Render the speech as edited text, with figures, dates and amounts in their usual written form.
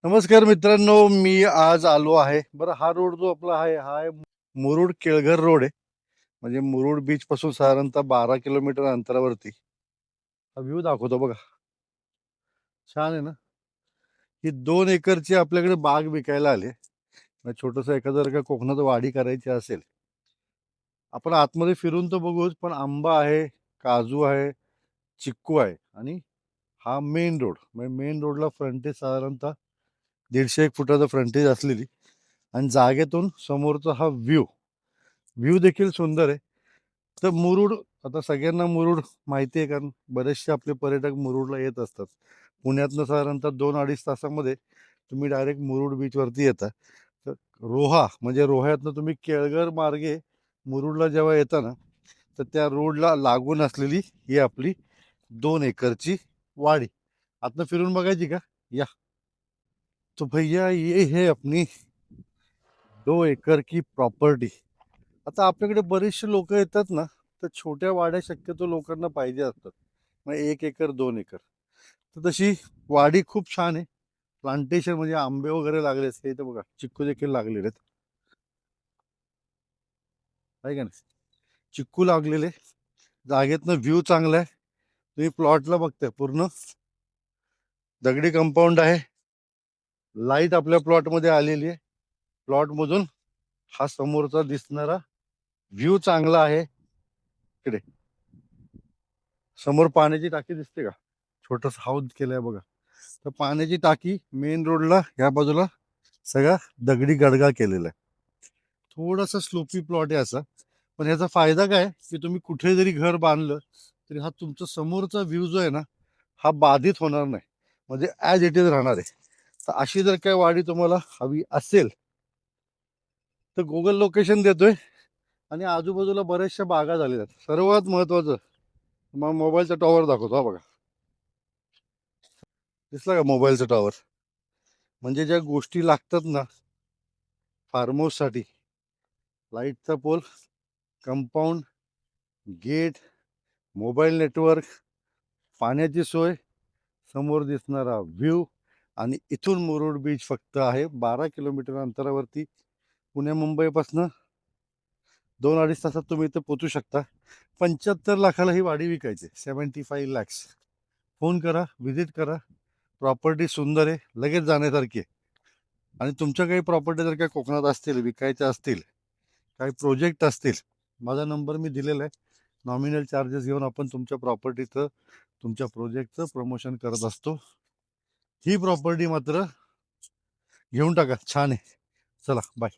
नमस्कार मित्रांनो, मी आज आलो आहे. बरं, हा रोड जो आपला आहे हा आहे मुरुड केळघर रोड आहे. म्हणजे मुरुड बीच पासून साधारणतः 12 किलोमीटर अंतरावरती. हा व्ह्यू दाखवतो बघा, छान आहे ना. ही 2 एकरची आपल्याकडे बाग विकायला आली. छोटस एखादं जर का कोकणात वाडी करायची असेल, आपण आतमध्ये फिरून तर बघूच, पण आंबा आहे, काजू आहे, चिक्कू आहे आणि हा मेन रोड. म्हणजे मेन रोडला फ्रंटेज साधारणतः 150 एक फुटाचं फ्रंटेज असलेली आणि जागेतून समोरचा हा व्ह्यू व्ह्यू देखील सुंदर आहे. तर मुरुड, आता सगळ्यांना मुरुड माहिती आहे, कारण बरेचसे आपले पर्यटक मुरुडला येत असतात. पुण्यातनं साधारणतः 2-2.5 तासामध्ये तुम्ही डायरेक्ट मुरुड बीचवरती येता. तर रोहा म्हणजे रोह्यातनं तुम्ही केळघर मार्गे मुरुडला जेव्हा येता ना, तर त्या रोडला लागून असलेली ही आपली 2 एकरची वाडी. आतनं फिरून बघायची का? या. तो भैया ये है अपनी 2 एकर की प्रॉपर्टी. आता आपल्याकडे बरेचसे लोक येतात ना, तर छोट्या वाड्या शक्यतो लोकांना पाहिजे असतात. मग 1 एकर 2 एकर, तर तशी वाडी खूप छान आहे. प्लांटेशन म्हणजे आंबे वगैरे लागले, हे तर बघा, चिक्कू देखील लागलेले आहेत, आहे का नाही. चिक्कू लागलेले, जागेतनं व्ह्यू चांगला आहे. तुम्ही प्लॉटला बघताय, पूर्ण दगडी कंपाऊंड आहे. लाईट आपल्या प्लॉटमध्ये आलेली आहे. प्लॉट मधून हा समोरचा दिसणारा व्ह्यू चांगला आहे. इकडे समोर पाण्याची टाकी दिसते का? छोटस हाऊस केलंय बघा. तर पाण्याची टाकी मेन रोडला ह्या बाजूला सगळा दगडी गडगा केलेला आहे. थोडासा स्लोपी प्लॉट आहे असा, पण ह्याचा फायदा काय की तुम्ही कुठे जरी घर बांधलं तरी हा तुमचा समोरचा व्ह्यू जो आहे ना, हा बाधित होणार नाही. म्हणजे ॲज इट इज राहणार आहे. तर अशी जर काय वाडी तुम्हाला हवी असेल तर गुगल लोकेशन देतोय आणि आजूबाजूला बऱ्याचशा बागा झालेल्या आहेत. सर्वात महत्वाचं, मग मोबाईलचा टॉवर दाखवतो हा बघा. दिसला का मोबाईलचा टॉवर? म्हणजे ज्या गोष्टी लागतात ना फार्म हाऊससाठी, लाईटचा pole, compound, gate, mobile network, पाण्याची सोय, समोर दिसणारा व्ह्यू, आणि इथून मुरुड बीच फक्त आहे 12 किलोमीटर अंतरावरती. पुणे मुंबईपासनं 2-2.5 तासात तुम्ही इथं पोचू शकता. 75 लाखाला ही वाडी विकायची, 75 लॅक्स. फोन करा, व्हिजिट करा. प्रॉपर्टी सुंदर आहे, लगेच जाण्यासारखी आहे. आणि तुमच्या काही प्रॉपर्टी जर काही कोकणात असतील, विकायच्या असतील, काही प्रोजेक्ट असतील, माझा नंबर मी दिलेला आहे. नॉमिनल चार्जेस घेऊन आपण तुमच्या प्रॉपर्टीचं, तुमच्या प्रोजेक्टचं प्रमोशन करत असतो. ही प्रॉपर्टी मात्र घेऊन टाका, छान आहे. चला, बाय.